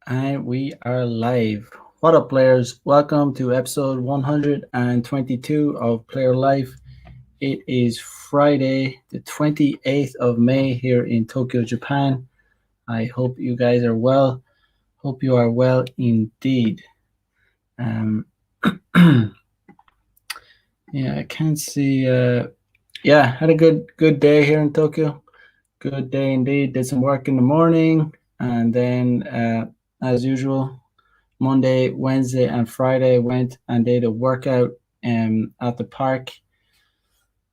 And we are live. What up, players? Welcome to episode 122 of Player Life. It is Friday, the 28th of May here in Tokyo, Japan. I hope you guys are well. Hope you are well indeed. Yeah, I can't see. Had a good day here in Tokyo. Good day indeed. Did some work in the morning, and then, as usual, Monday, Wednesday, and Friday went and did a workout at the park.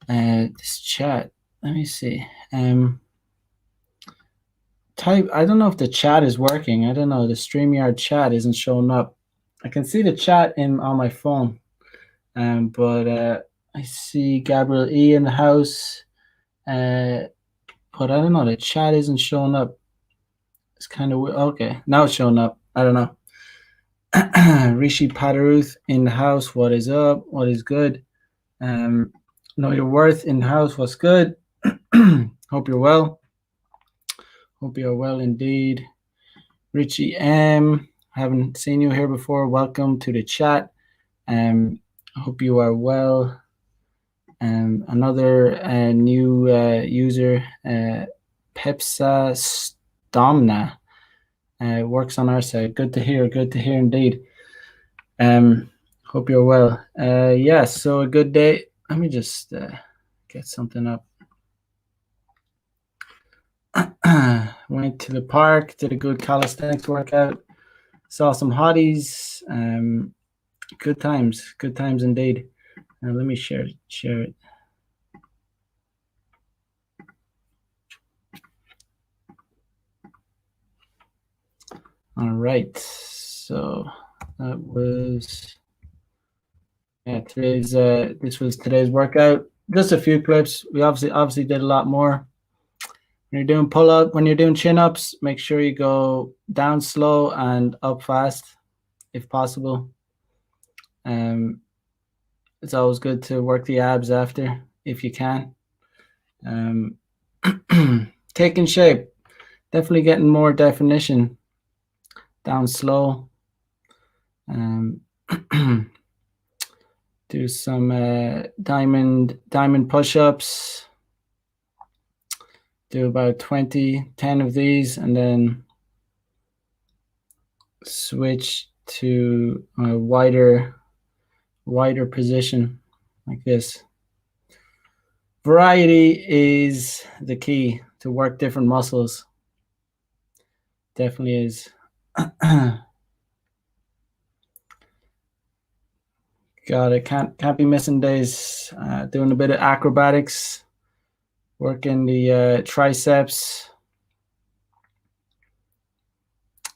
This chat, let me see. I don't know if the chat is working. I don't know. The StreamYard chat isn't showing up. I can see the chat on my phone, but I see Gabriel E in the house. But I don't know. The chat isn't showing up. It's kind of weird. Okay, now it's showing up. I don't know. Rishi Padaruth in the house. What is up? What is good? Know your worth in the house. What's good? Hope you're well. Hope you're well indeed. Richie M. Haven't seen you here before. Welcome to the chat. Hope you are well. Another new user, Pepsa Stomna, works on our side. Good to hear. Good to hear indeed. Hope you're well. So a good day. Let me just get something up. Went to the park, did a good calisthenics workout, saw some hotties. Good times indeed. Let me share it. All right, so that was today's. This was today's workout. Just a few clips. We obviously did a lot more. When you're doing pull-up, when you're doing chin-ups, make sure you go down slow and up fast, if possible. It's always good to work the abs after, if you can. Taking shape, definitely getting more definition. Down slow. Do some diamond push-ups. Do about 10 of these, and then switch to a wider position like this. Variety is the key to work different muscles. Definitely is. Got it. Can't be missing days. Doing a bit of acrobatics. Working the triceps.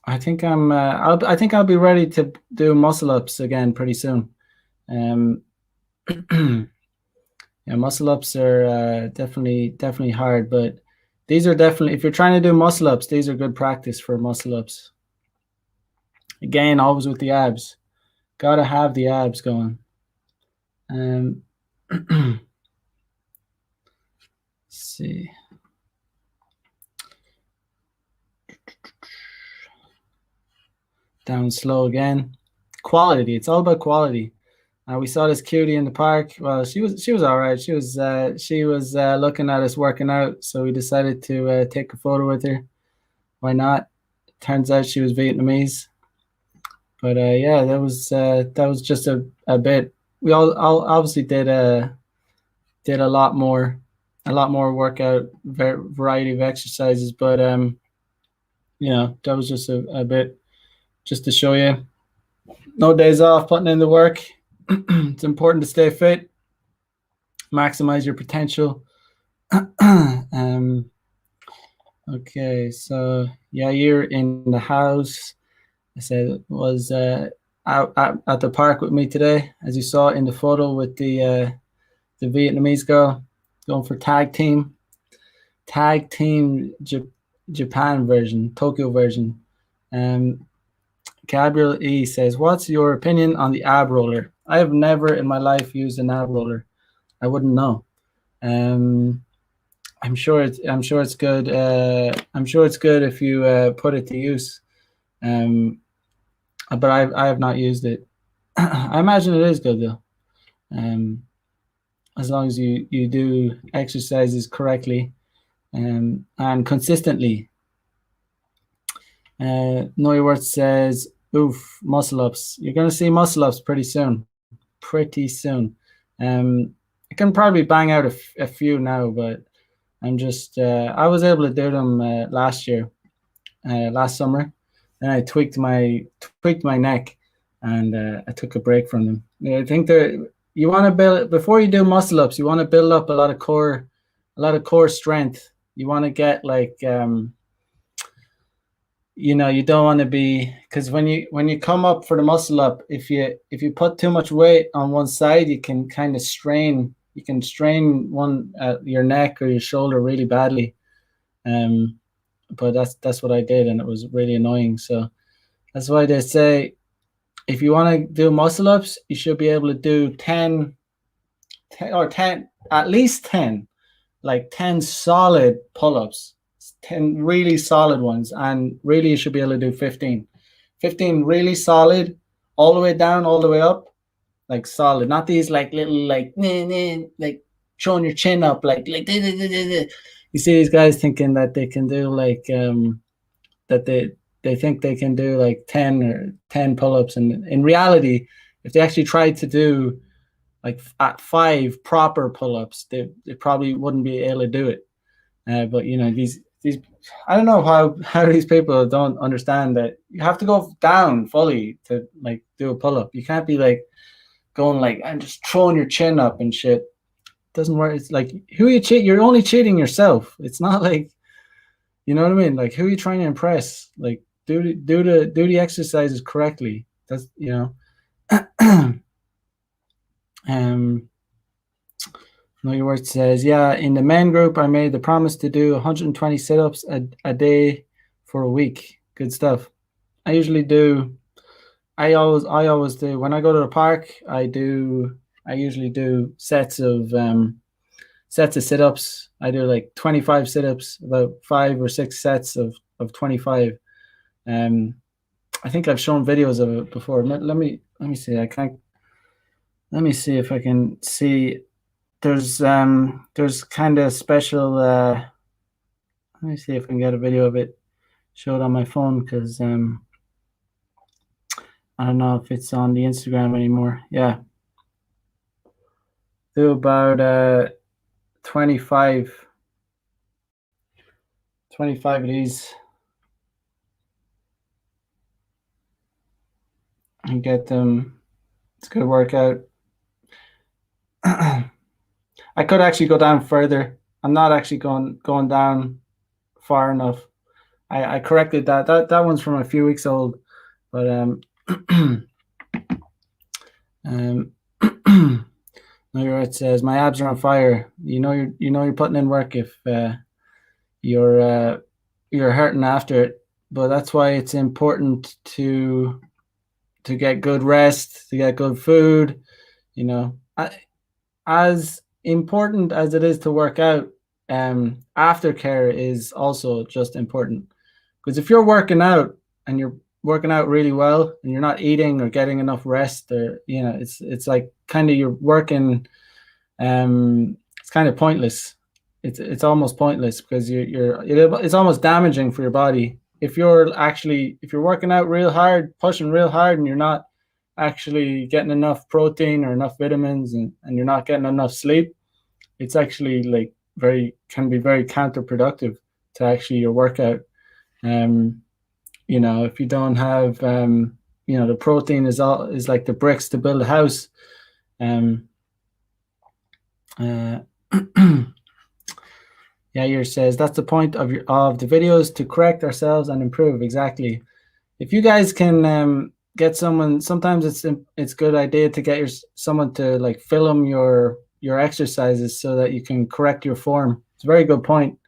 I think I'll be ready to do muscle ups again pretty soon. Muscle ups are definitely hard, but these are definitely, if you're trying to do muscle ups, these are good practice for muscle ups. Again, always with the abs. Gotta have the abs going. Let's see. Down slow again. Quality. It's all about quality. We saw this cutie in the park. Well, she was all right. She was looking at us working out, so we decided to take a photo with her. Why not? Turns out she was Vietnamese. But that was just a bit. We all obviously did a lot more workout, variety of exercises. But that was just a bit, just to show you. No days off, putting in the work. It's important to stay fit, maximize your potential. Okay, so you're in the house. I said was out at the park with me today, as you saw in the photo with the Vietnamese girl, going for tag team Japan version, Tokyo version. Gabriel E says, "What's your opinion on the ab roller? I have never in my life used an ab roller. I wouldn't know. I'm sure it's good. I'm sure it's good if you put it to use. But I have not used it. I imagine it is good though. As long as you do exercises correctly and consistently. Know Your Worth says, "Oof, muscle ups. You're going to see muscle ups pretty soon. Pretty soon. I can probably bang out a few now, but I'm just. I was able to do them last year, last summer. Then I tweaked my neck, and I took a break from them. I think that you want to build before you do muscle ups. You want to build up a lot of core strength. You want to get like you don't want to be, because when you come up for the muscle up, if you put too much weight on one side, you can kind of strain one your neck or your shoulder really badly. But that's what I did, and it was really annoying. So that's why they say if you want to do muscle ups, you should be able to do 10 or 10, at least 10, like 10 solid pull-ups, 10 really solid ones, and really you should be able to do 15 really solid, all the way down, all the way up, like solid, not these like little like like showing your chin up like you see these guys thinking that they can do like that they think they can do like 10 pull-ups, and in reality if they actually tried to do like at 5 proper pull-ups, they probably wouldn't be able to do it. But these I don't know how these people don't understand that you have to go down fully to like do a pull-up. You can't be like going like and just throwing your chin up and shit. It doesn't work. It's like, who are you cheat? You're only cheating yourself. It's not like, you know what I mean? Like, who are you trying to impress? Like, do the exercises correctly. That's Know Your Worth says, yeah, in the men group, I made the promise to do 120 sit-ups a day for a week. Good stuff. I usually do. I always do. When I go to the park, I usually do sets of sit-ups. I do like 25 sit-ups, about 5 or 6 sets of 25. I think I've shown videos of it before. Let me see. Let me see if I can see. There's kind of special. Let me see if I can get a video of it, show it on my phone, because I don't know if it's on the Instagram anymore. Yeah, do about 25 of these and get them. It's a good workout. I could actually go down further. I'm not actually going down far enough. I corrected that. That one's from a few weeks old, but it says my abs are on fire. You're putting in work if you're hurting after it. But that's why it's important to get good rest, to get good food. As important as it is to work out, aftercare is also just important. Because if you're working out and you're working out really well and you're not eating or getting enough rest, or it's like kind of you're working, it's kind of pointless. It's almost pointless, because it's almost damaging for your body if you're working out real hard, pushing real hard, and you're not actually getting enough protein or enough vitamins, and you're not getting enough sleep. It's actually like can be very counterproductive to actually your workout. If you don't have the protein is like the bricks to build a house. Yair says that's the point of the videos, to correct ourselves and improve. Exactly. If you guys can get someone, sometimes it's a good idea to get someone to like film your exercises so that you can correct your form. It's a very good point.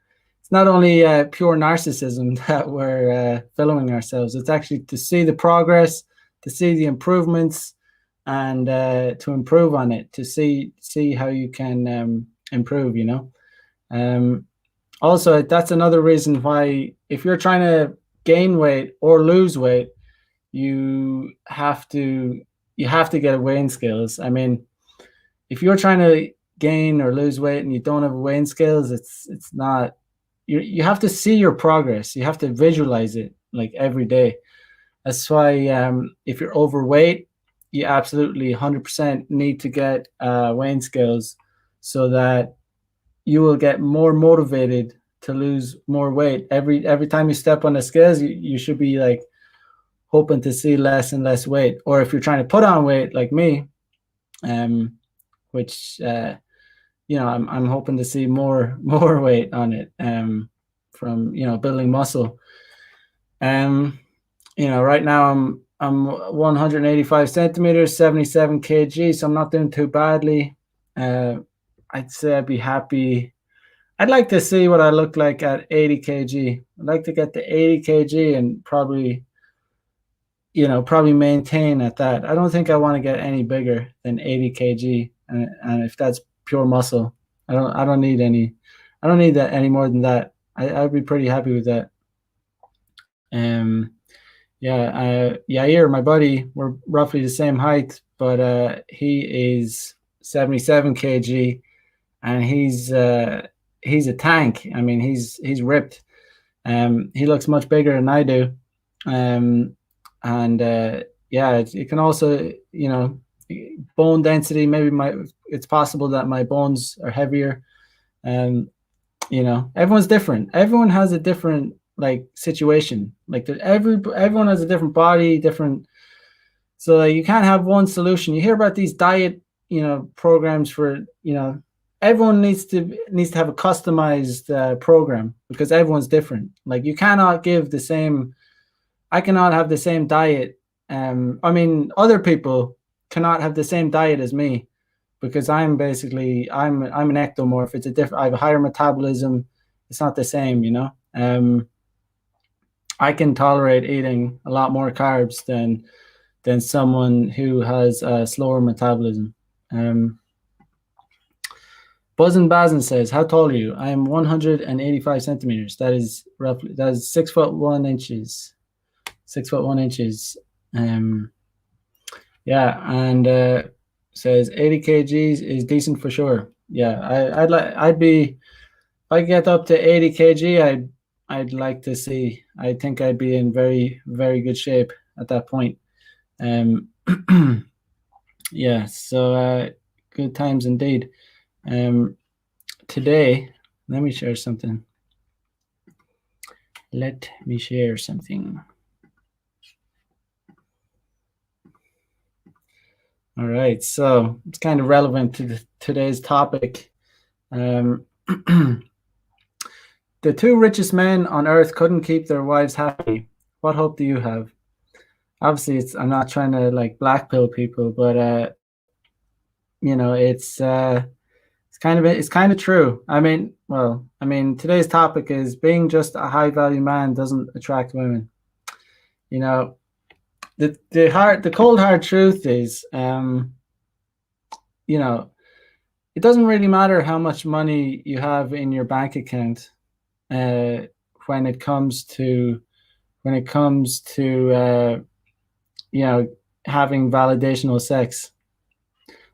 It's not only pure narcissism that we're filming ourselves. It's actually to see the progress, to see the improvements, and to improve on it, to see how you can improve. Also, that's another reason why, if you're trying to gain weight or lose weight, you have to get a weighing scales. I mean, if you're trying to gain or lose weight and you don't have a weighing scales, it's not, you have to see your progress. You have to visualize it like every day. That's why if you're overweight, you absolutely 100% need to get weighing scales, so that you will get more motivated to lose more weight. Every time you step on the scales, you should be like hoping to see less and less weight. Or if you're trying to put on weight like me, which I'm hoping to see more weight on it, from building muscle. Right now I'm 185 centimeters, 77 kg, so I'm not doing too badly. I'd say I'd be happy. I'd like to see what I look like at 80 kg. I'd like to get to 80 kg and probably maintain at that. I don't think I want to get any bigger than 80 kg, and if that's pure muscle, I don't need that any more than that. I'd be pretty happy with that. Yair, my buddy, we're roughly the same height, but he is 77 kg, and he's a tank. I mean, he's ripped. He looks much bigger than I do. It can also, bone density. Maybe it's possible that my bones are heavier. Everyone's different. Everyone has a different like situation. Like everyone has a different body, different. So like, you can't have one solution. You hear about these diet, programs for, everyone needs to have a customized program, because everyone's different. Like you cannot give the same. I cannot have the same diet. Other people cannot have the same diet as me, because I'm an ectomorph. It's a different. I have a higher metabolism. It's not the same, I can tolerate eating a lot more carbs than someone who has a slower metabolism. Buzzin' Bazin says, "How tall are you?" I am 185 centimeters. That is 6 foot 1 inches. 6 foot 1 inches. And says 80 kgs is decent for sure. Yeah, I'd be, if I get up to 80 kg, I'd like to see. I think I'd be in very, very good shape at that point. Yeah, so good times indeed. Today, let me share something. All right, so it's kind of relevant to today's topic. The two richest men on earth couldn't keep their wives happy. What hope do you have? Obviously, I'm not trying to like blackpill people, but it's kind of true. Today's topic is being just a high value man doesn't attract women. The cold hard truth is, it doesn't really matter how much money you have in your bank account when it comes to having validational sex.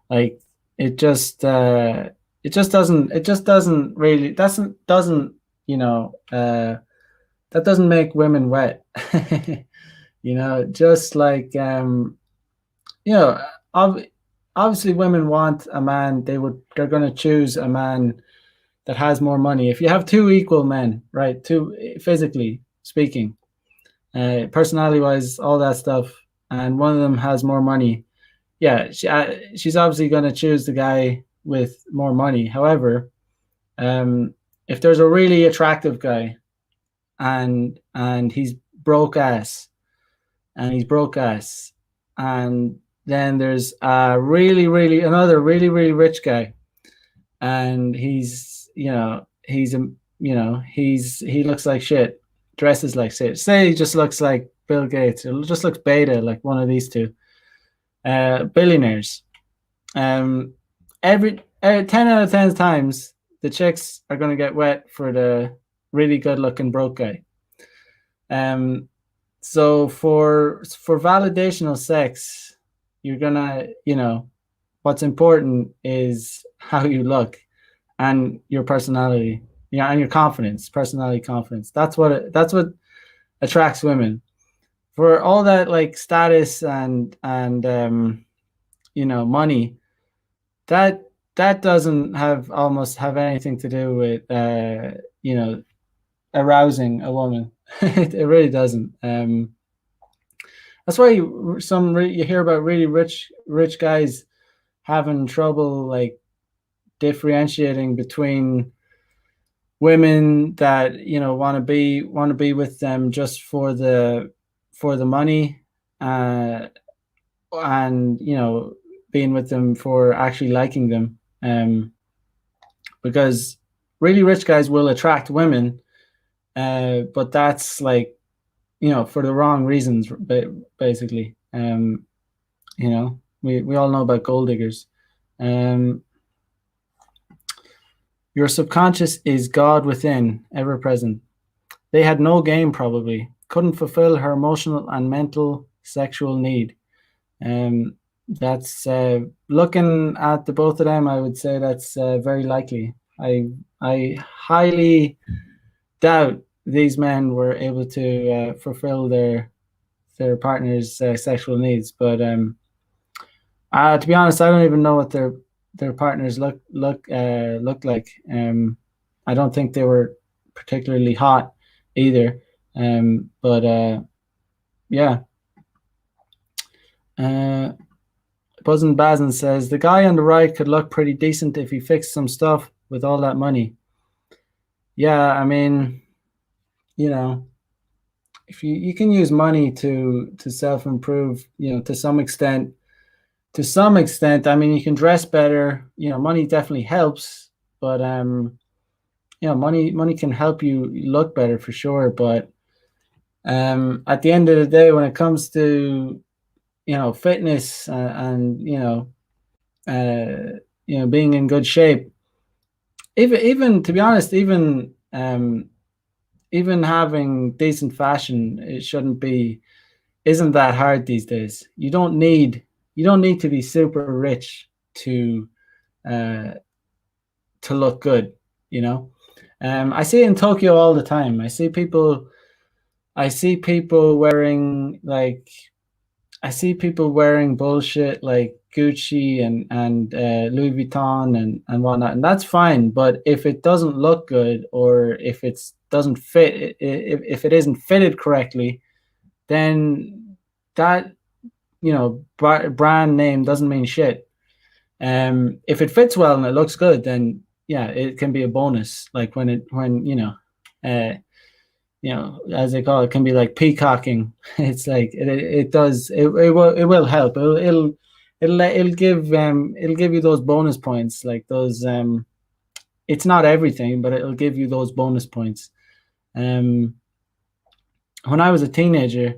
Like it just doesn't that doesn't make women wet. Just like obviously women want a man. They're going to choose a man that has more money. If you have two equal men, right, two physically speaking, personality wise, all that stuff, and one of them has more money, yeah, she's obviously going to choose the guy with more money. However, if there's a really attractive guy and he's broke ass, and then there's another really, really rich guy, and he looks like shit, dresses like shit. Say he just looks like Bill Gates, or just looks beta, like one of these two billionaires. Every 10 out of 10 times, the chicks are going to get wet for the really good looking broke guy. Um, so for validational sex, you're gonna, what's important is how you look and your personality, and your confidence, personality, confidence. That's what attracts women. For all that like status and money, that that doesn't have almost have anything to do with arousing a woman. It really doesn't. That's why you hear about really rich guys having trouble like differentiating between women that want to be with them just for the money, uh, and being with them for actually liking them. Because really rich guys will attract women, but that's like for the wrong reasons, basically. We all know about gold diggers. Um, your subconscious is God within, ever present. They had no game, probably. Couldn't fulfill her emotional and mental sexual need. That's looking at the both of them, I would say that's very likely. I highly doubt these men were able to fulfill their partner's sexual needs. But to be honest, I don't even know what their partners look like. I don't think they were particularly hot either. But yeah. Buzzin' Bazin says the guy on the right could look pretty decent if he fixed some stuff with all that money. Yeah, I mean, if you can use money to self improve, to some extent. To some extent, I mean, you can dress better. Money definitely helps, but money can help you look better for sure. But at the end of the day, when it comes to fitness and being in good shape, even to be honest, even having decent fashion, it isn't that hard these days. You don't need to be super rich uh, to look good. I see it in Tokyo all the time. I see people wearing bullshit like Gucci and Louis Vuitton and whatnot, and that's fine. But if it doesn't look good, or if it doesn't fit, if it isn't fitted correctly, then that brand name doesn't mean shit. If it fits well and it looks good, then yeah, it can be a bonus. Like when as they call it, can be like peacocking. It's like it does it will help. It'll give you those bonus points, like those. It's not everything, but it'll give you those bonus points. When I was a teenager,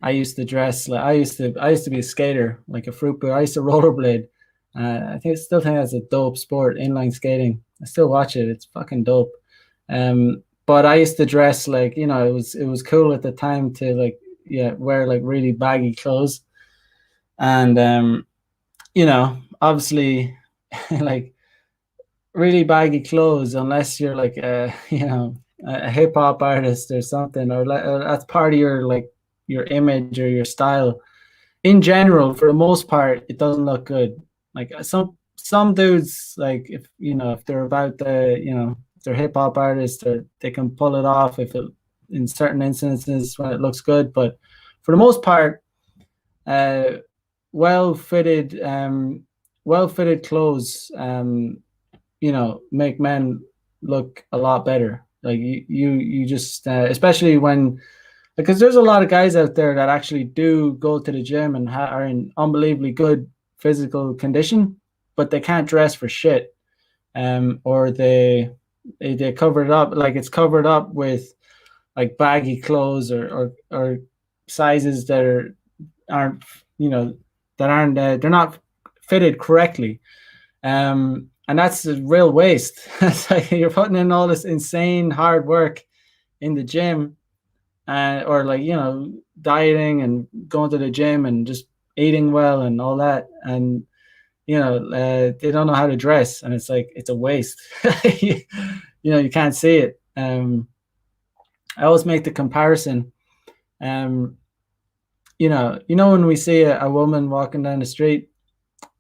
I used to dress like I used to be a skater, like a fruit boot. I used to rollerblade. I still think that's a dope sport, inline skating. I still watch it. It's fucking dope. But I used to dress like, it was cool at the time to like, yeah, wear like really baggy clothes. And obviously like really baggy clothes, unless you're like a hip hop artist or something, or that's part of your like your image or your style. In general, for the most part, it doesn't look good. Like some dudes, like if they're about if they're hip hop artists, or they can pull it off if it in certain instances when it looks good. But for the most part, uh, well fitted clothes, make men look a lot better. Like you just especially when, because there's a lot of guys out there that actually do go to the gym and are in unbelievably good physical condition, but they can't dress for shit. Or they cover it up, like it's covered up with like baggy clothes, or sizes aren't that aren't they're not fitted correctly. And that's a real waste. It's like you're putting in all this insane hard work in the gym, or like, dieting and going to the gym and just eating well and all that, and they don't know how to dress, and it's like it's a waste. You can't see it. I always make the comparison. Um, when we see a woman walking down the street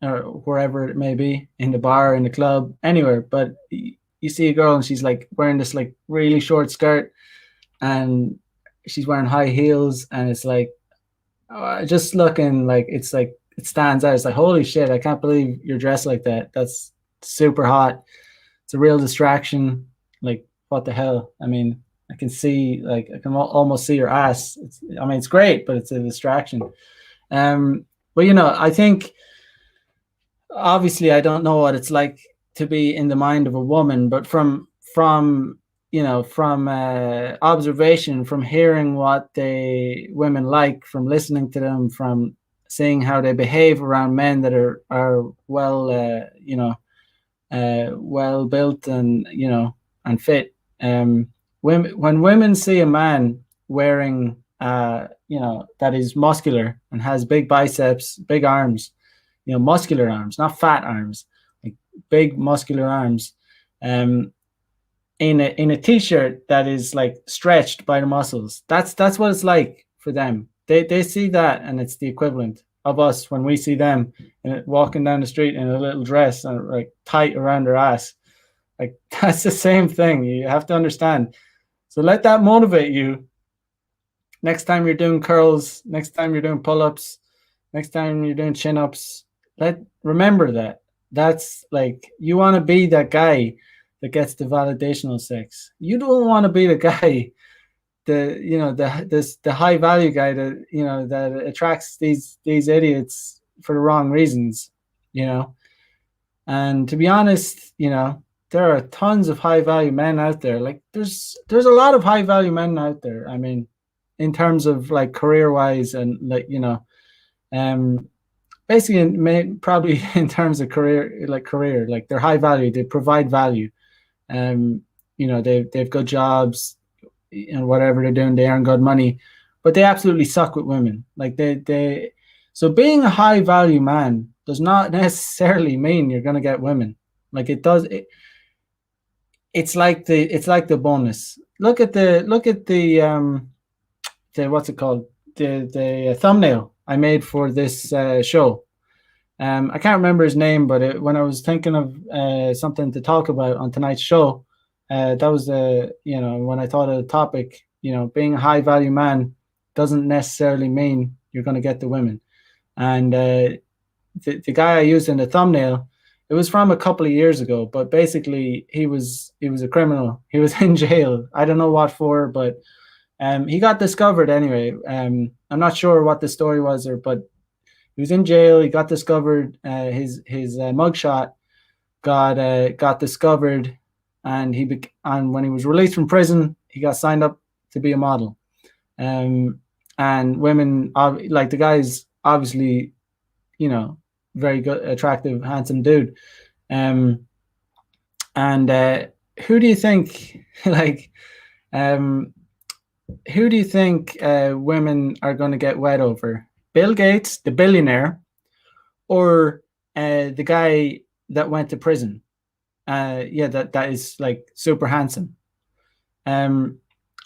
or wherever it may be, in the bar, in the club, anywhere, but you see a girl and she's like wearing this like really short skirt, and she's wearing high heels, and it's like, just looking like, it's like it stands out. It's like, holy shit, I can't believe you're dressed like that. That's super hot. It's a real distraction. Like, what the hell? I mean, I can see, like, I can almost see your ass. I mean, it's great, but it's a distraction. But I think, obviously, I don't know what it's like to be in the mind of a woman, but from observation, from hearing what women like, from listening to them, from seeing how they behave around men that are well, well built and and fit. When women see a man wearing, that is muscular and has big biceps, big arms, muscular arms, not fat arms, like big muscular arms, in a t-shirt that is like stretched by the muscles. That's what it's like for them. They see that, and it's the equivalent of us when we see them walking down the street in a little dress and like tight around their ass. Like, that's the same thing. You have to understand. So let that motivate you. Next time you're doing curls, next time you're doing pull-ups, next time you're doing chin-ups, remember that. That's like, you want to be that guy that gets the validational sex. You don't want to be the guy, the high value guy that attracts these idiots for the wrong reasons. And to be honest, there are tons of high value men out there. Like, there's a lot of high value men out there. I mean, in terms of like career wise, and like, basically probably in terms of career, like they're high value, they provide value. They've got jobs, and whatever they're doing, they earn good money, but they absolutely suck with women. Like, so being a high value man does not necessarily mean you're going to get women. Like, it does. It's like the bonus. Look at the what's it called? The thumbnail I made for this show. I can't remember his name, but when I was thinking of something to talk about on tonight's show, that was when I thought of the topic. Being a high value man doesn't necessarily mean you're going to get the women. And the guy I used in the thumbnail, it was from a couple of years ago, but basically he was a criminal. He was in jail. I don't know what for, but he got discovered anyway. I'm not sure what the story was, but he was in jail. He got discovered. His mugshot got discovered, and when he was released from prison, he got signed up to be a model. And women, like, the guy's obviously, very good, attractive, handsome dude. And who do you think, like, who do you think women are going to get wet over? Bill Gates, the billionaire, or the guy that went to prison? That is like super handsome.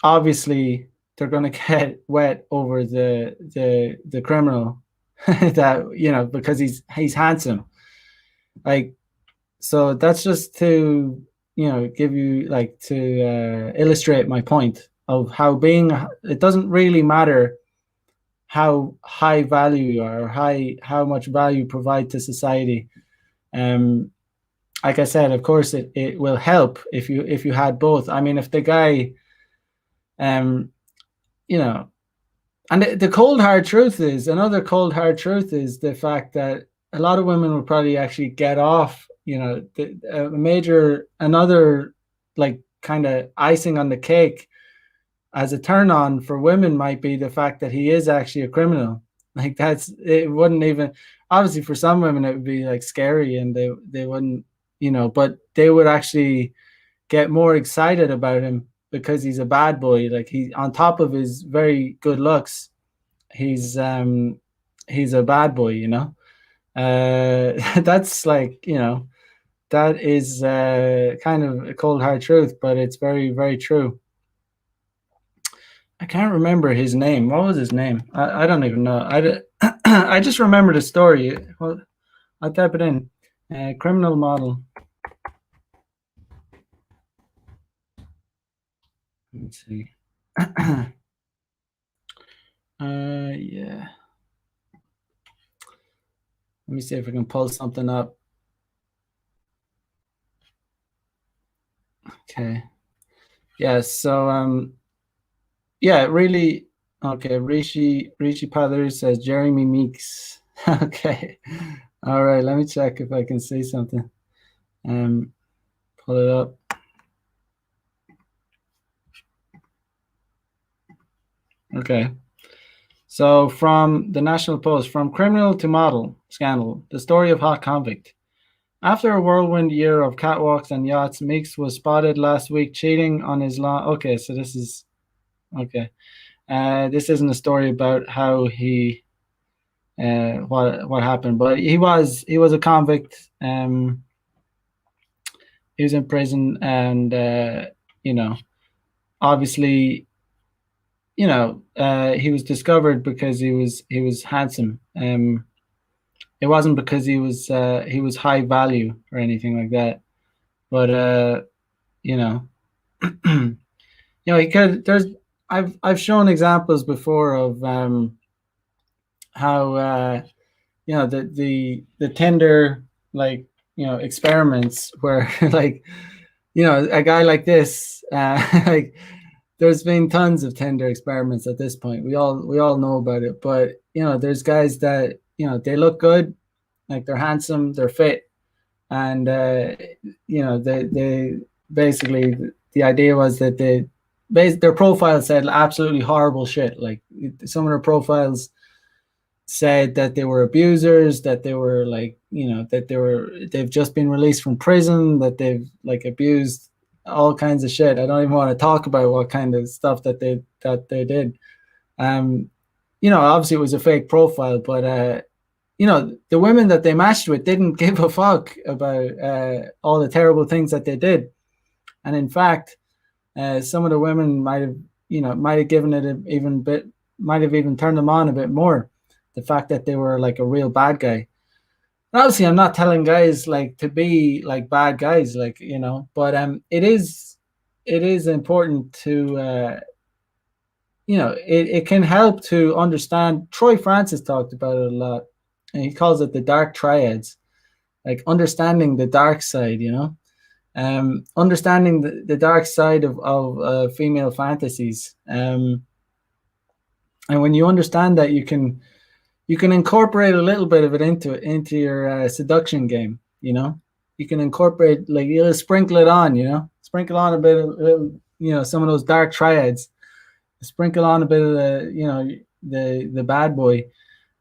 Obviously they're going to get wet over the criminal that, because he's handsome. Like, so that's just to give you, like, to illustrate my point of how it doesn't really matter how high value you are, or how much value you provide to society. Like I said, of course it will help if you had both. I mean, if the guy, and the cold hard truth is, another cold hard truth is the fact that a lot of women will probably actually get off, another like kind of icing on the cake as a turn on for women might be the fact that he is actually a criminal. Like, it wouldn't even, obviously for some women it would be like scary, and they wouldn't, but they would actually get more excited about him because he's a bad boy. Like, he, on top of his very good looks, he's a bad boy, you know. That's like, you know, that is kind of a cold hard truth, but it's very, very true. I can't remember his name. What was his name? I don't even know. I just remember the story. Well, I'll type it in. Criminal model. Let's see. Yeah. Let me see if I can pull something up. Okay. Yeah. So yeah, really. Okay. Rishi Pathers says Jeremy Meeks. Okay. All right. Let me check if I can see something. Pull it up. Okay. So, from the National Post, from criminal to model scandal, the story of hot convict. After a whirlwind year of catwalks and yachts, Meeks was spotted last week cheating on his law. Okay, so this is okay. This isn't a story about how he what happened, but he was a convict. He was in prison, and you know, obviously, he was discovered because he was handsome. It wasn't because he was high value or anything like that. But you know, he could. I've shown examples before of how the Tinder, like, experiments where like, a guy like this, like, there's been tons of Tinder experiments at this point. We all know about it, but there's guys that they look good, like they're handsome, they're fit, and they basically, the idea was that their profile said absolutely horrible shit. Like, some of their profiles said that they were abusers, that they were like, they've just been released from prison, that they've like abused all kinds of shit. I don't even want to talk about what kind of stuff that they did. Obviously it was a fake profile, but the women that they matched with didn't give a fuck about all the terrible things that they did. And in fact, some of the women might have given it might have even turned them on a bit more. The fact that they were like a real bad guy. And obviously, I'm not telling guys like to be like bad guys, like, but it is important to it can help to understand. Troy Francis talked about it a lot, and he calls it the dark triads, like understanding the dark side, understanding the dark side of female fantasies. And when you understand that, you can incorporate a little bit of it into your seduction game. You can incorporate, like, you'll sprinkle it on, sprinkle on a bit of some of those dark triads, sprinkle on a bit of the bad boy.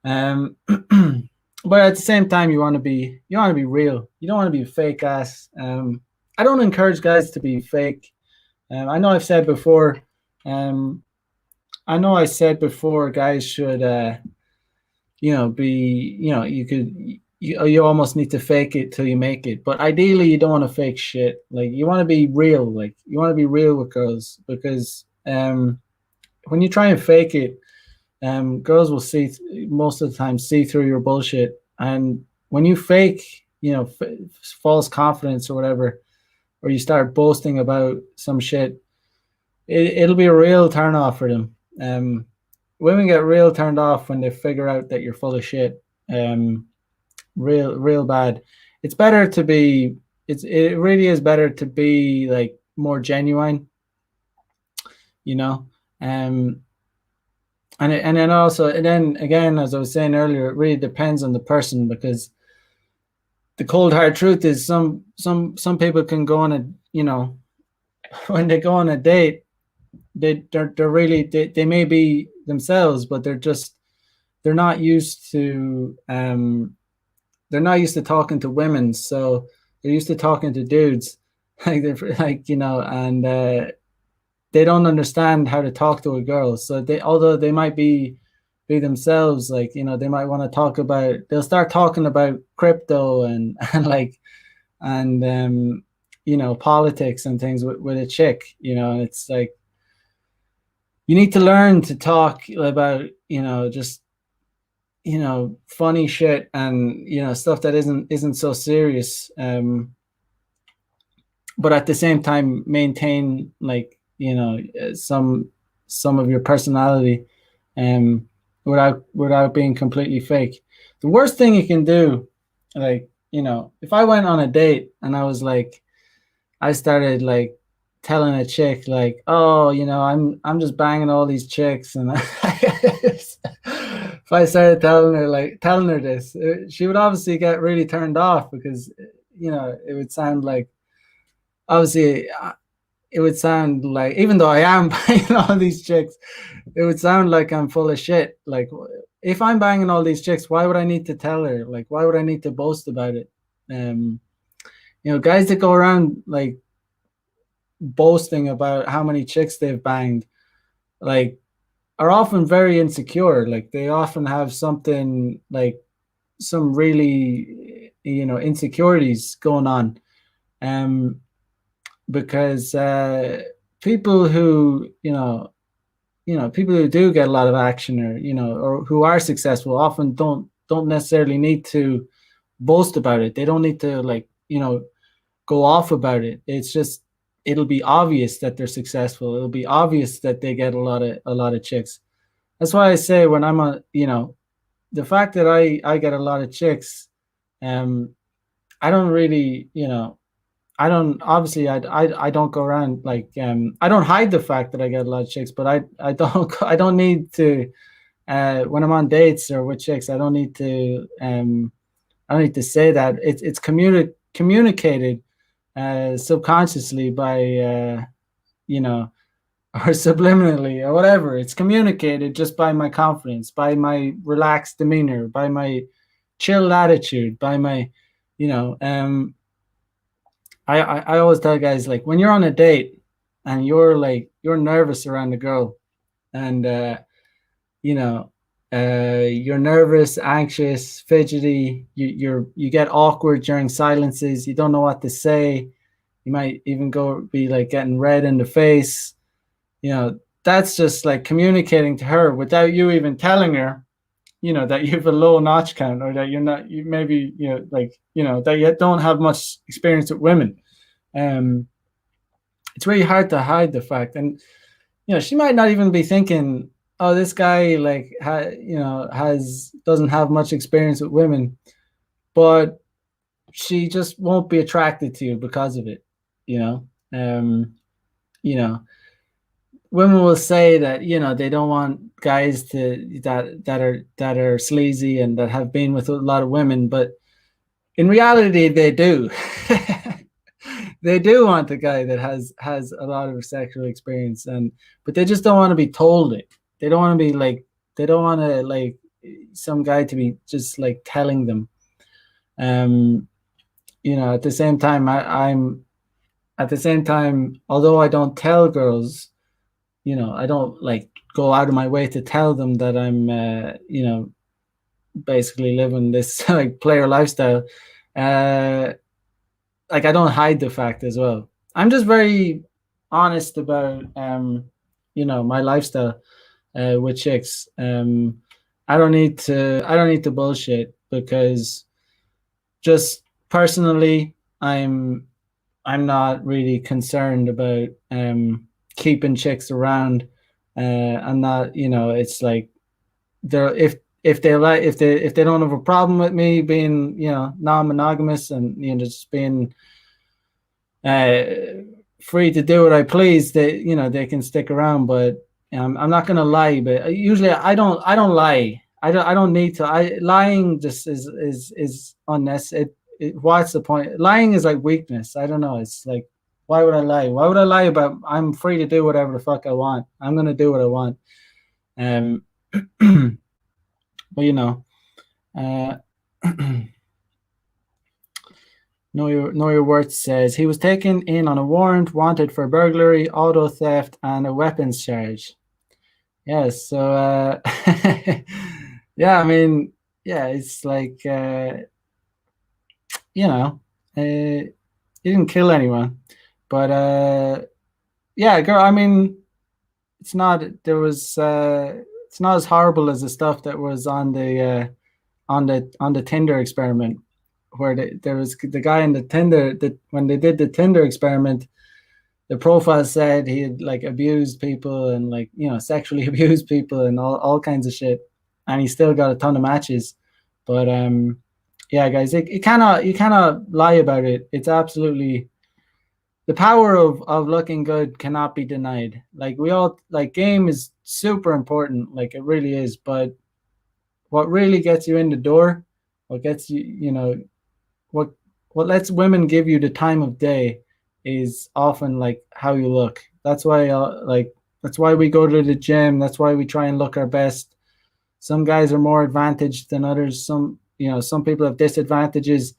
But at the same time, you want to be real. You don't want to be fake ass. I don't encourage guys to be fake. I know I've said before. Guys should you almost need to fake it till you make it. But ideally, you don't want to fake shit. Like, you want to be real. Like, you want to be real with girls, because when you try and fake it, girls will most of the time see through your bullshit. And when you fake, false confidence or whatever, or you start boasting about some shit, it'll be a real turn off for them. Women get real turned off when they figure out that you're full of shit. Real bad. It really is better to be like more genuine, and then again, as I was saying earlier, it really depends on the person, because the cold hard truth is some people can go on when they go on a date, they may be themselves, but they're not used to talking to women, so they're used to talking to dudes, like, and they don't understand how to talk to a girl. So they, although they might be themselves, like, you know, they might want to talk about, they'll start talking about crypto and and like, and you know, politics and things with a chick, you know. And it's like, you need to learn to talk about, you know, just, you know, funny shit, and, you know, stuff that isn't so serious, but at the same time maintain, like, you know, some of your personality, um without being completely fake. The worst thing you can do, like, you know, if I went on a date and I was like, I started like telling a chick like, oh, you know, I'm just banging all these chicks, and if I started telling her this, she would obviously get really turned off, because, you know, it would sound like, obviously, it would sound like, even though I am banging all these chicks, it would sound like I'm full of shit. Like, if I'm banging all these chicks, why would I need to tell her? Like, why would I need to boast about it? Um, you know, guys that go around like boasting about how many chicks they've banged, like, are often very insecure. Like, they often have something, like, some really, you know, insecurities going on. Um, because people who, people who do get a lot of action, or, you know, or who are successful, often don't necessarily need to boast about it. They don't need to, like, you know, go off about it. It's just, it'll be obvious that they're successful. It'll be obvious that they get a lot of chicks. That's why I say, when I'm on, you know, the fact that I get a lot of chicks, um, I don't really, you know, I don't, obviously, I don't go around like, I don't hide the fact that I get a lot of chicks, but I don't I don't need to, when I'm on dates or with chicks, I don't need to say that. It's communicated subconsciously by, you know, or subliminally, or whatever. It's communicated just by my confidence, by my relaxed demeanor, by my chill attitude, by my, you know, I always tell guys, like, when you're on a date and you're nervous around a girl, and you know, you're nervous, anxious, fidgety, you get awkward during silences, you don't know what to say, you might even go be like getting red in the face, you know, that's just like communicating to her without you even telling her, you know, that you have a low notch count, or that you're not, you maybe, you know, like, you know, that you don't have much experience with women. um it's really hard to hide the fact. And, you know, she might not even be thinking, oh, this guy, like, you know, has doesn't have much experience with women, but she just won't be attracted to you because of it, you know. You know, women will say that, you know, they don't want guys to that are sleazy and that have been with a lot of women, but in reality they do. They do want a guy that has a lot of sexual experience, and but they just don't want to be told it. They don't want to be like, they don't want to, like, some guy to be just like telling them. um you know, at the same time, I'm at the same time, although I don't tell girls, you know, I don't like go out of my way to tell them that I'm, you know, basically living this like player lifestyle. uh like, I don't hide the fact as well. I'm just very honest about, you know, my lifestyle with chicks. I don't need to bullshit, because just personally, I'm not really concerned about keeping chicks around. I'm not, you know, it's like, they're if they like, if they don't have a problem with me being, you know, non-monogamous, and, you know, just being uh, free to do what I please, they, you know, they can stick around. But I'm not gonna lie. But usually I don't lie. I don't need to. I Lying just is unnecessary. What's the point? Lying is like weakness. I don't know. It's like, why would I lie? Why would I lie about, I'm free to do whatever the fuck I want. I'm gonna do what I want. Um, but, you know, uh, Know your worth says he was taken in on a warrant, wanted for burglary, auto theft, and a weapons charge. Yes, so yeah, I mean, yeah, it's like you know, he didn't kill anyone, but yeah, girl. I mean, it's not. There was. It's not as horrible as the stuff that was on the Tinder experiment, where there was the guy in the Tinder that when they did the Tinder experiment, the profile said he had like abused people and like sexually abused people and all kinds of shit, and he still got a ton of matches. But yeah, guys, you cannot lie about it. It's absolutely the power of looking good cannot be denied. Like we all like game is super important, like it really is. But what really gets you in the door, what gets you, what what lets women give you the time of day is often like how you look. That's why we go to the gym. That's why we try and look our best. Some guys are more advantaged than others. Some people have disadvantages,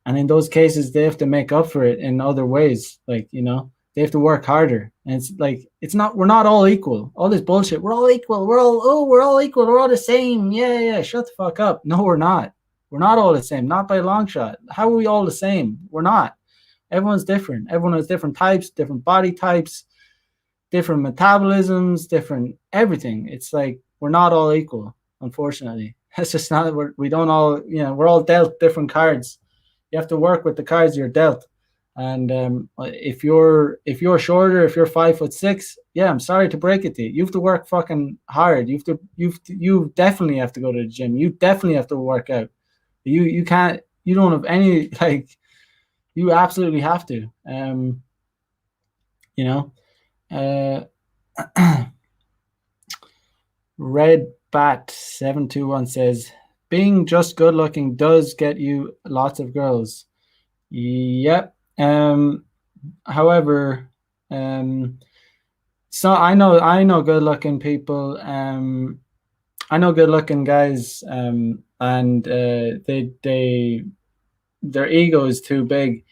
and in those cases they have to make up for it in other ways. Like they have to work harder, and it's like we're not all equal. All this bullshit, we're all equal, we're all equal, we're all the same. Yeah, shut the fuck up. No, we're not. We're not all the same, not by a long shot. How are we all the same? We're not. Everyone's different. Everyone has different types, different body types, different metabolisms, different everything. It's like we're not all equal, unfortunately. That's just not. We don't all. We're all dealt different cards. You have to work with the cards you're dealt. And if you're shorter, if you're 5'6", yeah, I'm sorry to break it to you. You have to work fucking hard. You definitely have to go to the gym. You definitely have to work out. You can't. You don't have any like. You absolutely have to. You know. Uh, Red Bat 721 says, being just good looking does get you lots of girls. Yep. However, so I know good looking people. I know good looking guys. And they their ego is too big,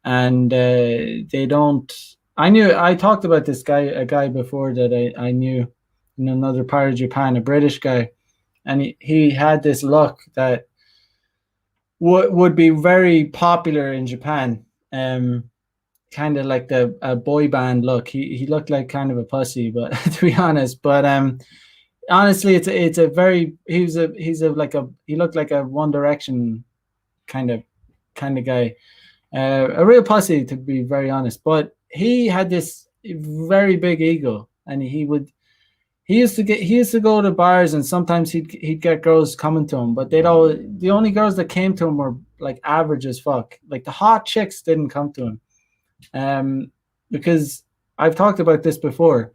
and they don't. I talked about a guy before that I knew in another part of Japan, a British guy, and he had this look that would be very popular in Japan. Kind of like a boy band look. He looked like kind of a pussy, but to be honest, but honestly, it's a very he looked like a One Direction kind of guy, a real pussy to be very honest. But he had this very big ego, and he used to go to bars, and sometimes he'd get girls coming to him, but the only girls that came to him were like average as fuck. Like the hot chicks didn't come to him, because I've talked about this before.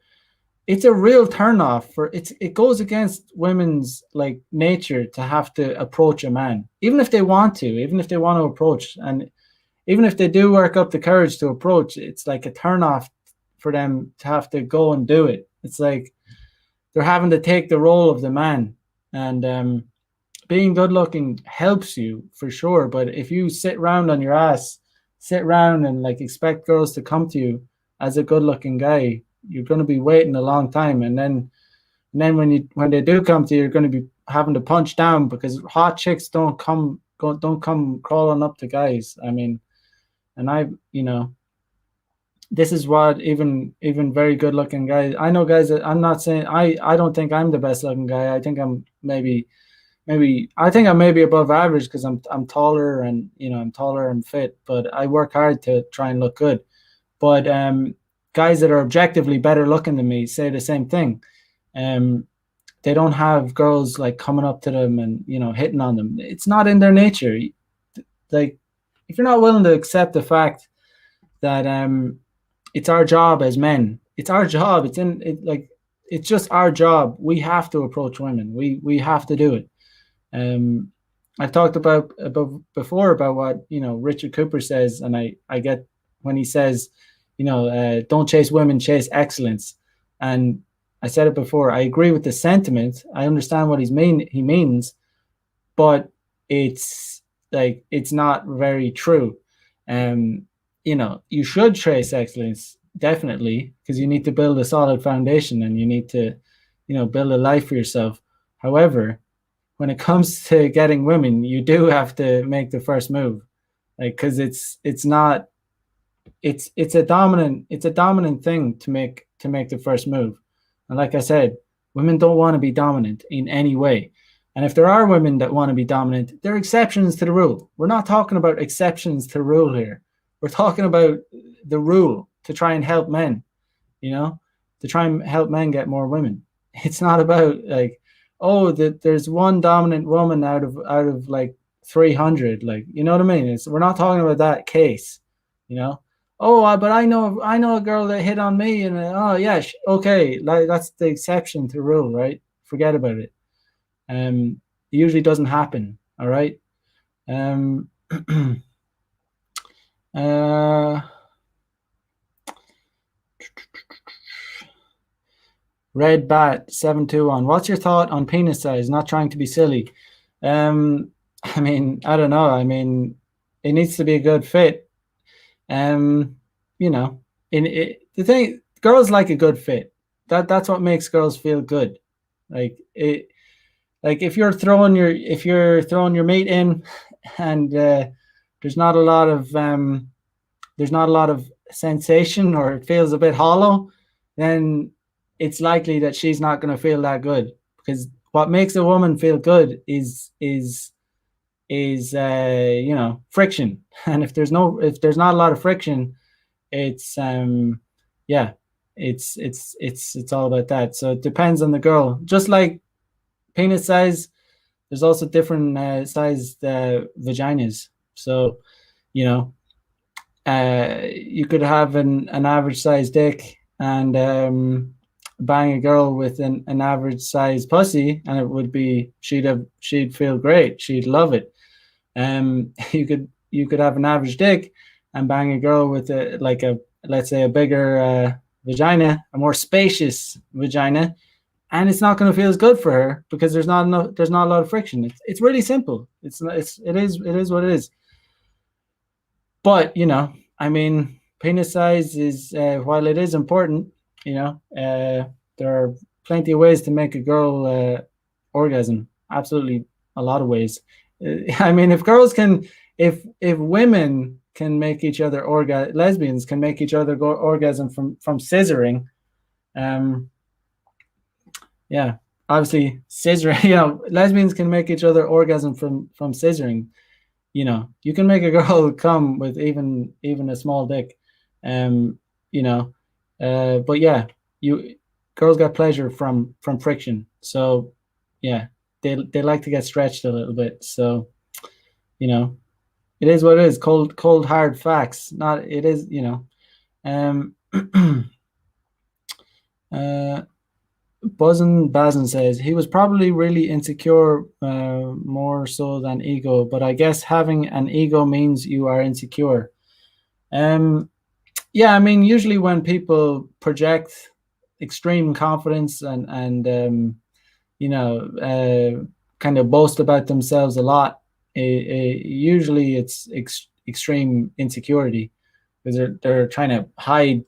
It's a real turnoff it goes against women's like nature to have to approach a man, even if they want to approach, and even if they do work up the courage to approach. It's like a turnoff for them to have to go and do it. It's like they're having to take the role of the man. And being good looking helps you for sure, but if you sit around on your ass, sit around and like expect girls to come to you as a good looking guy, you're going to be waiting a long time. And then when they do come to you, you're going to be having to punch down, because hot chicks don't come crawling up to guys. I mean, and this is what even very good looking guys. I know guys that, I'm not saying, I don't think I'm the best looking guy. I think I'm maybe I think I'm maybe above average, because I'm taller, and I'm taller and fit, but I work hard to try and look good. But guys that are objectively better looking than me say the same thing. They don't have girls like coming up to them and hitting on them. It's not in their nature. Like, if you're not willing to accept the fact that it's our job as men, it's our job. It's just our job. We have to approach women. We have to do it. I've talked about before about what Richard Cooper says, and I get when he says, don't chase women, chase excellence. And I said it before. I agree with the sentiment. I understand what he means, but it's not very true. Um, you should trace excellence, definitely, because you need to build a solid foundation and you need to, build a life for yourself. However, when it comes to getting women, you do have to make the first move, like, because it's not it's a dominant thing to make the first move. And like I said, women don't want to be dominant in any way. And if there are women that want to be dominant, they're exceptions to the rule. We're not talking about exceptions to the rule here. We're talking about the rule to try and help men, you know, to try and help men get more women. It's not about like, oh, that there's one dominant woman out of like 300, like, you know what I mean? We're not talking about that case, you know. Oh, but I know a girl that hit on me, and oh yeah, okay, like that's the exception to the rule, right? Forget about it. It usually doesn't happen. All right. Um, uh, Red Bat 721. What's your thought on penis size? Not trying to be silly. I mean, I don't know. I mean, it needs to be a good fit. You know, the thing, girls like a good fit. That's what makes girls feel good. Like it, like if you're throwing your mate in, and there's not a lot of there's not a lot of sensation, or it feels a bit hollow, then it's likely that she's not going to feel that good, because what makes a woman feel good is friction. And if there's not a lot of friction, it's yeah, it's all about that. So it depends on the girl. Just like penis size, there's also different sized vaginas. So you know, you could have an average size dick and bang a girl with an average size pussy, and it would be she'd feel great, she'd love it. You could have an average dick and bang a girl with a let's say a bigger vagina, a more spacious vagina, and it's not going to feel as good for her because there's not a lot of friction. It's really simple. It is what it is. But I mean, penis size is while it is important, there are plenty of ways to make a girl orgasm. Absolutely, a lot of ways. I mean, if women can make each other lesbians can make each other go orgasm from scissoring. Yeah, obviously scissoring. Lesbians can make each other orgasm from scissoring. You can make a girl come with even a small dick. But yeah, girls get pleasure from friction. So yeah, they like to get stretched a little bit. So it is what it is. Cold hard facts. Not it is. Um. Buzzin Bazin says he was probably really insecure, more so than ego, but I guess having an ego means you are insecure. Yeah, I mean, usually when people project extreme confidence and kind of boast about themselves a lot, usually it's extreme insecurity, because they're trying to hide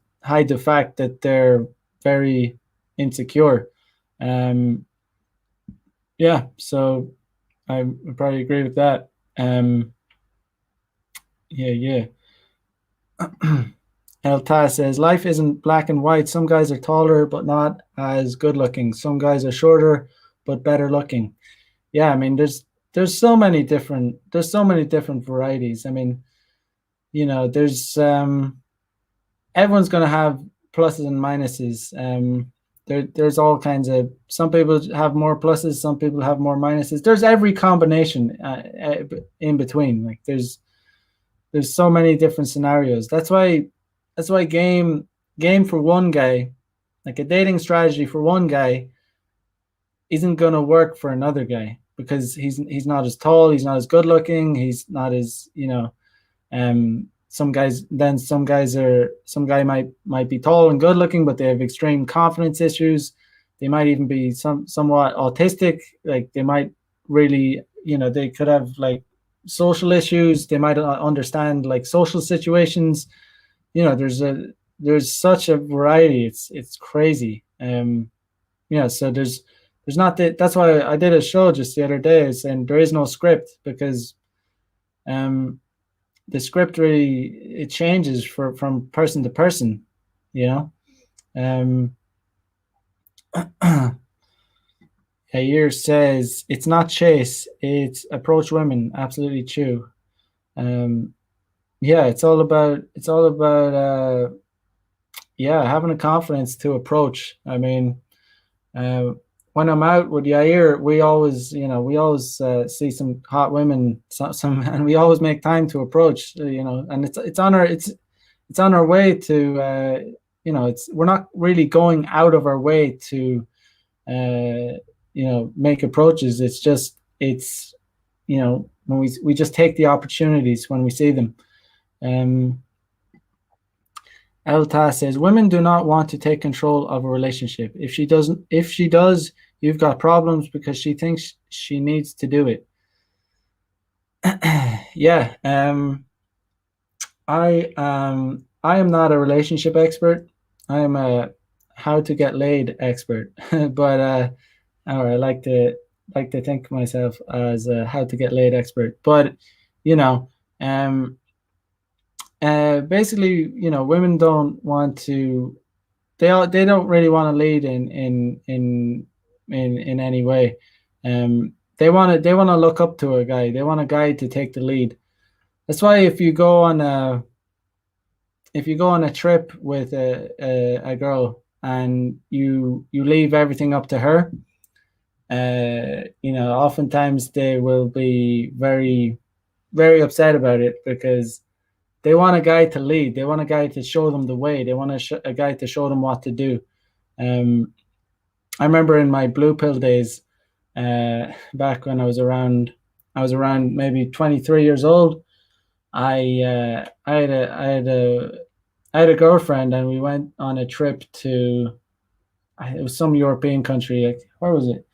the fact that they're very insecure. Yeah, so I probably agree with that. Yeah. El Taz says life isn't black and white. Some guys are taller but not as good looking. Some guys are shorter but better looking. Yeah, I mean, there's so many different varieties. I mean, there's everyone's going to have pluses and minuses. There's all kinds of, some people have more pluses, some people have more minuses. There's every combination in between. Like there's so many different scenarios. That's why game for one guy, like a dating strategy for one guy, isn't going to work for another guy, because he's not as tall, he's not as good looking, he's not as some guy might be tall and good looking, but they have extreme confidence issues. They might even be somewhat autistic. Like they might really, they could have like social issues. They might not understand like social situations. There's such a variety. It's crazy. So there's not that's why I did a show just the other day saying there is no script, because um the script really, it changes from person to person, you know. um Yair says it's not chase, it's approach women. Absolutely true. um yeah, it's all about yeah, having a confidence to approach. I mean, uh, when I'm out with Yair, we always see some hot women, and we always make time to approach. And it's on our way to, it's we're not really going out of our way to, make approaches. It's when we just take the opportunities when we see them. Um, Elta says women do not want to take control of a relationship. If she does, you've got problems because she thinks she needs to do it. Yeah. I am not a relationship expert. I am a how to get laid expert. But or I like to think of myself as a how to get laid expert. But you know, um, basically, women don't want to. They don't really want to lead in any way. They want to look up to a guy. They want a guy to take the lead. That's why if you go on a trip with a girl and you leave everything up to her, oftentimes they will be very, very upset about it, because they want a guy to lead. They want a guy to show them the way. They want a guy to show them what to do. Um, I remember in my blue pill days, back when I was around maybe 23 years old. I had a girlfriend, and we went on a trip to, it was some European country. Like, where was it?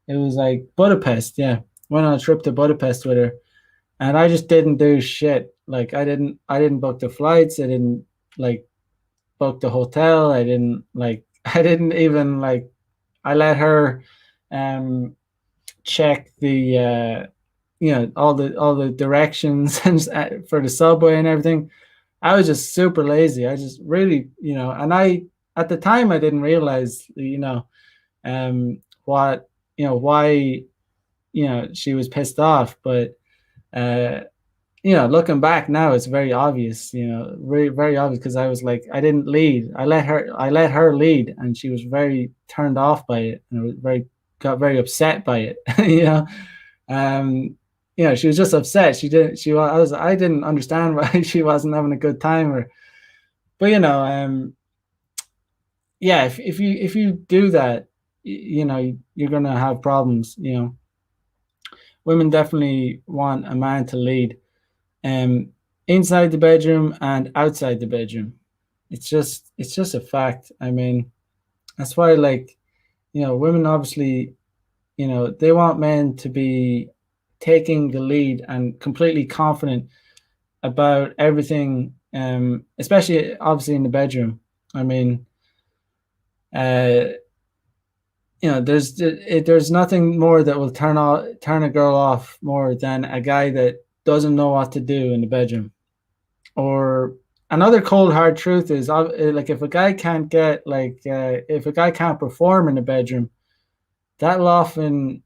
It was like Budapest. Yeah, went on a trip to Budapest with her, and I just didn't do shit. Like, I didn't book the flights. I didn't like book the hotel. I didn't like. I didn't even like. I let her um check the all the directions and for the subway and everything. I was just super lazy. I just really, and I at the time I didn't realize, what, why, she was pissed off. But uh, looking back now, it's very obvious. Very, very obvious, because I was like, I didn't lead. I let her lead, and she was very turned off by it, and got very upset by it. Um, she was just upset. She didn't. She was. I didn't understand why she wasn't having a good time. But yeah. If you do that, you're gonna have problems. Women definitely want a man to lead, um, inside the bedroom and outside the bedroom. It's just a fact. I mean, that's why, like, women obviously, they want men to be taking the lead and completely confident about everything, especially obviously in the bedroom. I mean, uh, there's nothing more that will turn a girl off more than a guy that doesn't know what to do in the bedroom. Or another cold hard truth is, like, if a guy can't get like if a guy can't perform in the bedroom, that'll often,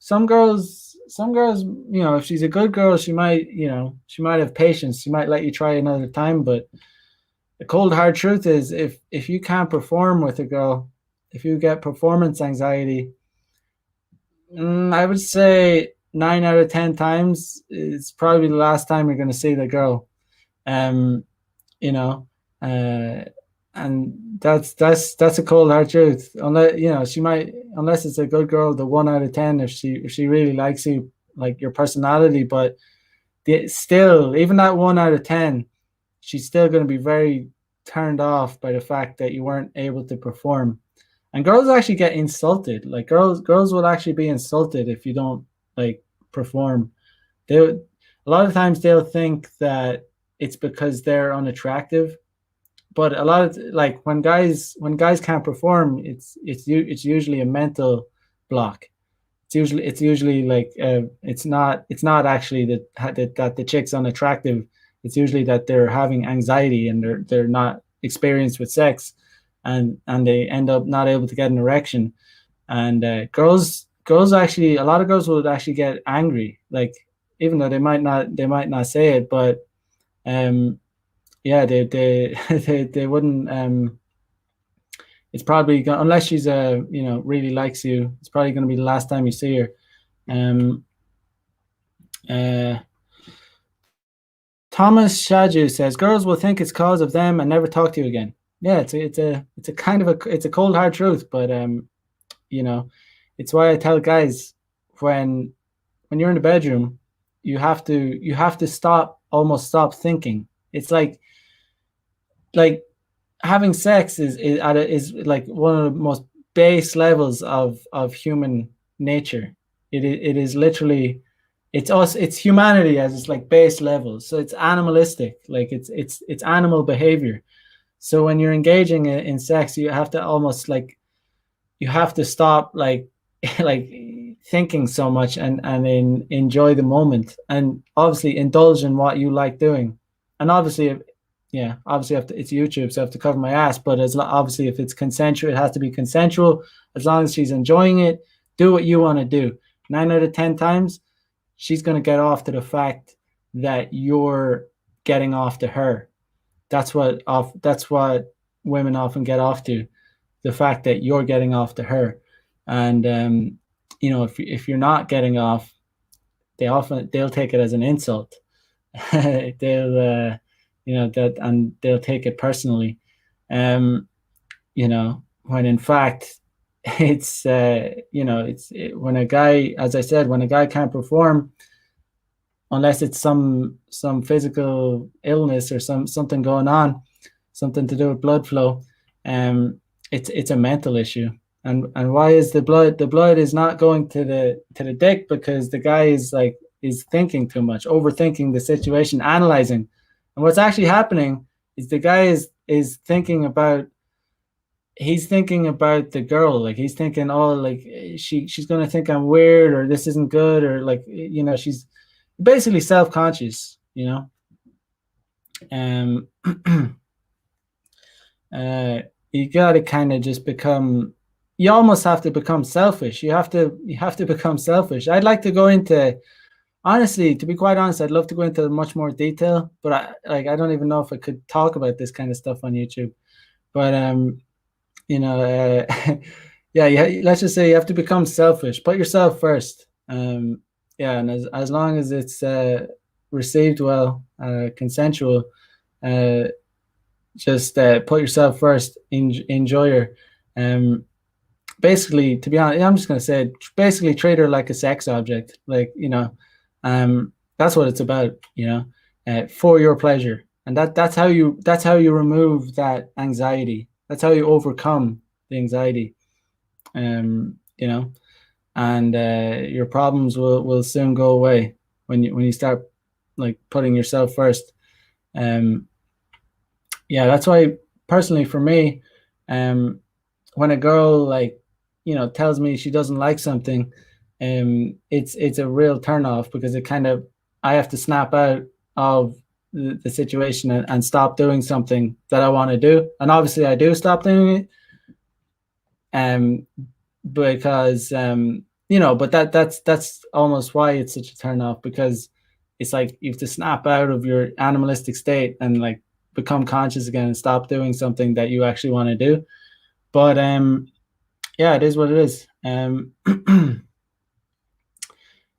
some girls, if she's a good girl, she might have patience. She might let you try another time. But the cold hard truth is, if you can't perform with a girl, if you get performance anxiety, I would say 9 out of 10 times it's probably the last time you're going to see the girl. um you know uh and that's a cold hard truth. Unless, she might, unless it's a good girl, the 1 out of 10, if she really likes you, like your personality. But still, even that 1 out of 10, she's still going to be very turned off by the fact that you weren't able to perform. And girls actually get insulted. Like, girls will actually be insulted if you don't, like, perform, they a lot of times they'll think that it's because they're unattractive, but a lot of, like, when guys can't perform, it's usually a mental block. It's usually like, it's not actually that the chick's unattractive. It's usually that they're having anxiety and they're not experienced with sex, and they end up not able to get an erection. And girls actually, a lot of girls would actually get angry, like, even though they might not say it, but um yeah, they wouldn't. It's probably unless she's really likes you, it's probably going to be the last time you see her. um uh Thomas Shaju says girls will think it's cause of them and never talk to you again. Yeah, it's a kind of it's a cold hard truth, but you know it's why I tell guys, when you're in the bedroom, you have to stop thinking. It's like having sex is like one of the most base levels of human nature. It is literally, it's humanity as its like base levels. So it's animalistic, like it's animal behavior. So when you're engaging in sex, you have to almost like, you have to stop, like like thinking so much, and enjoy the moment, and obviously indulge in what you like doing. And obviously, yeah, obviously, it's YouTube, so I have to cover my ass. But obviously, if it's consensual, it has to be consensual. As long as she's enjoying it, do what you want to do. 9 out of 10 times, she's gonna get off to the fact that you're getting off to her. That's what women often get off to, the fact that you're getting off to her. And if you're not getting off, they'll take it as an insult. They'll that, and they'll take it personally. When in fact when a guy, as I said, when a guy can't perform, unless it's some physical illness or something going on, something to do with blood flow, it's a mental issue. And why is the blood is not going to the dick? Because the guy is thinking too much, overthinking the situation, analyzing. And what's actually happening is the guy is thinking about, he's thinking about the girl. Like, he's thinking, oh, like, she's gonna think I'm weird, or this isn't good, or like, she's basically self-conscious. um you got to kind of just become, you almost have to become selfish. You have to become selfish. I'd like to go into, honestly, to be quite honest, I'd love to go into much more detail, but I don't even know if I could talk about this kind of stuff on YouTube. But yeah, let's just say you have to become selfish. Put yourself first. Yeah, and as long as it's received well, consensual, just put yourself first. Enjoy her. Basically, to be honest, I'm just gonna say, basically treat her like a sex object. Like, that's what it's about. For your pleasure, and that's how you remove that anxiety. That's how you overcome the anxiety. You know, and your problems will soon go away when you start like putting yourself first. Yeah, that's why, personally, for me, when a girl, like, tells me she doesn't like something, it's a real turn off, because it kind of, I have to snap out of the situation, and stop doing something that I want to do. And obviously I do stop doing it, because but that's almost why it's such a turn off, because it's like you have to snap out of your animalistic state and like become conscious again, and stop doing something that you actually want to do. But yeah, it is what it is.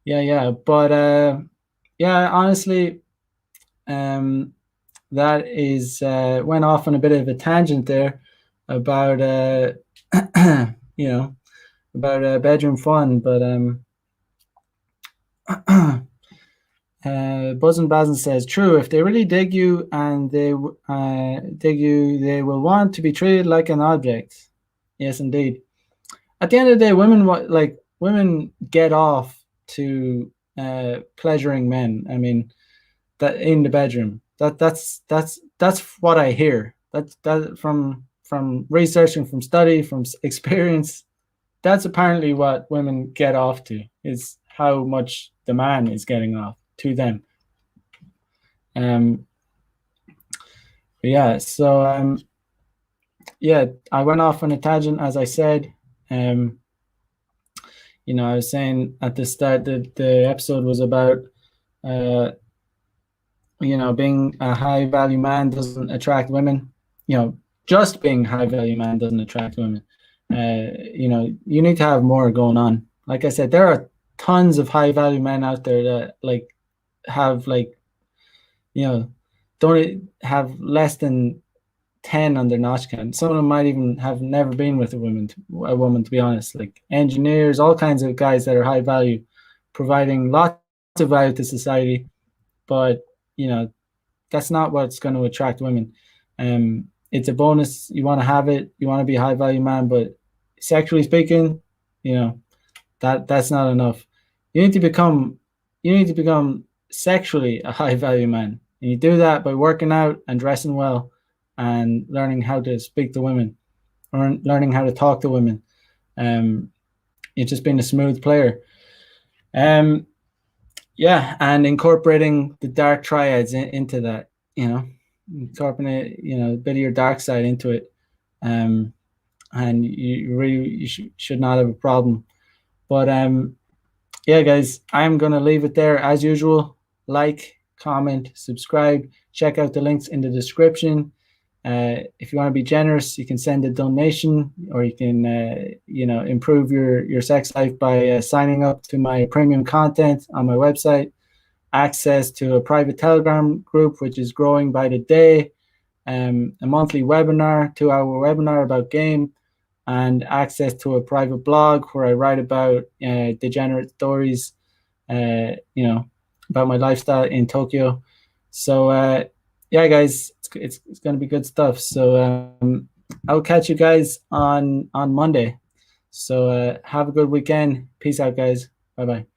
Yeah, but yeah, honestly, that is went off on a bit of a tangent there about you know about bedroom fun. But Buzzin' Bazin says, true, if they really dig you and they dig you, they will want to be treated like an object. Yes, indeed. At the end of the day, women get off to pleasuring men. I mean, that in the bedroom. That's what I hear. That from researching, from study, from experience. That's apparently what women get off to, is how much the man is getting off to them. Um, yeah. So yeah, I went off on a tangent, as I said. I was saying at the start that the episode was about uh, being a high value man doesn't attract women. Just being high value man doesn't attract women. You need to have more going on. Like I said, there are tons of high value men out there that have don't have less than 10 on their notch count. Some of them might even have never been with a woman, to be honest. Like engineers, all kinds of guys that are high value, providing lots of value to society, but that's not what's going to attract women. It's a bonus. You want to have it. You want to be a high value man, but sexually speaking, that's not enough. You need to become sexually a high value man, and you do that by working out and dressing well, and learning how to speak to women, or learning how to talk to women. You're just being a smooth player. Yeah, and incorporating the dark triads into that, incorporating a bit of your dark side into it, and you should not have a problem. But yeah, guys, I'm gonna leave it there as usual. Like, comment, subscribe. Check out the links in the description. If you want to be generous, you can send a donation, or you can improve your sex life by signing up to my premium content on my website, access to a private Telegram group which is growing by the day, a monthly webinar, 2-hour webinar about game, and access to a private blog where I write about degenerate stories, about my lifestyle in Tokyo. So yeah, guys, it's going to be good stuff. So I'll catch you guys on Monday. So have a good weekend. Peace out, guys. Bye bye.